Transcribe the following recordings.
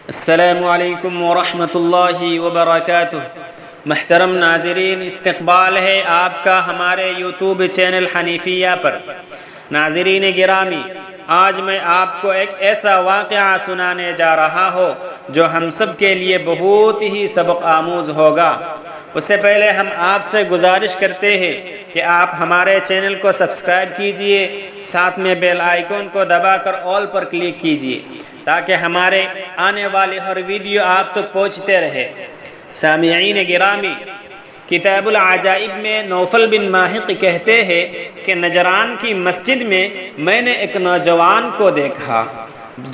السلام علیکم ورحمۃ اللہ وبرکاتہ۔ محترم ناظرین، استقبال ہے آپ کا ہمارے یوٹیوب چینل حنیفیہ پر۔ ناظرین گرامی، آج میں آپ کو ایک ایسا واقعہ سنانے جا رہا ہوں جو ہم سب کے لیے بہت ہی سبق آموز ہوگا۔ اس سے پہلے ہم آپ سے گزارش کرتے ہیں کہ آپ ہمارے چینل کو سبسکرائب کیجئے، ساتھ میں بیل آئیکن کو دبا کر آل پر کلک کیجئے تاکہ ہمارے آنے والی ہر ویڈیو آپ تک پہنچتے رہے۔ سامعین گرامی، کتاب العجائب میں نوفل بن ماحق کہتے ہیں کہ نجران کی مسجد میں نے ایک نوجوان کو دیکھا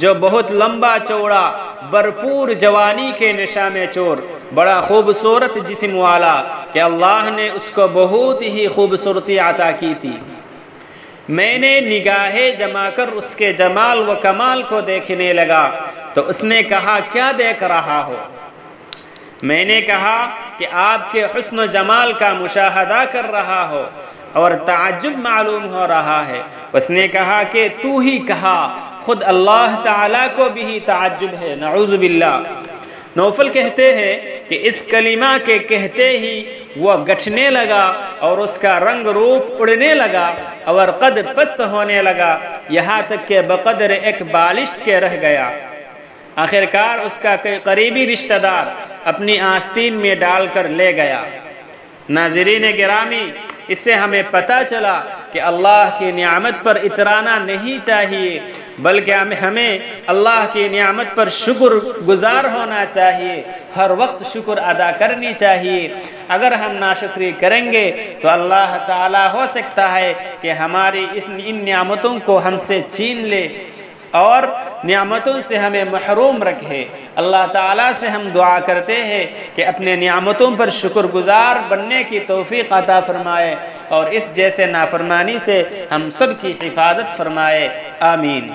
جو بہت لمبا چوڑا، بھرپور جوانی کے نشہ میں چور، بڑا خوبصورت جسم والا کہ اللہ نے اس کو بہت ہی خوبصورتی عطا کی تھی۔ میں نے نگاہیں جما کر اس کے جمال و کمال کو دیکھنے لگا تو اس نے کہا، کیا دیکھ رہا ہو؟ میں نے کہا کہ آپ کے حسن و جمال کا مشاہدہ کر رہا ہو اور تعجب معلوم ہو رہا ہے۔ اس نے کہا کہ تو ہی کہا، خود اللہ تعالیٰ کو بھی تعجب ہے، نعوذ باللہ۔ نوفل کہتے ہیں کہ اس کلمہ کے کہتے ہی وہ گٹھنے لگا اور اس کا رنگ روپ اڑنے لگا اور قد پست ہونے لگا، یہاں تک کہ بقدر ایک بالشت کے رہ گیا۔ آخرکار اس کا قریبی رشتہ دار اپنی آستین میں ڈال کر لے گیا۔ ناظرین گرامی، اس سے ہمیں پتہ چلا کہ اللہ کی نعمت پر اترانا نہیں چاہیے، بلکہ ہمیں اللہ کی نعمت پر شکر گزار ہونا چاہیے، ہر وقت شکر ادا کرنی چاہیے۔ اگر ہم ناشکری کریں گے تو اللہ تعالیٰ ہو سکتا ہے کہ ہماری ان نعمتوں کو ہم سے چھین لے اور نعمتوں سے ہمیں محروم رکھے۔ اللہ تعالیٰ سے ہم دعا کرتے ہیں کہ اپنے نعمتوں پر شکر گزار بننے کی توفیق عطا فرمائے اور اس جیسے نافرمانی سے ہم سب کی حفاظت فرمائے، آمین۔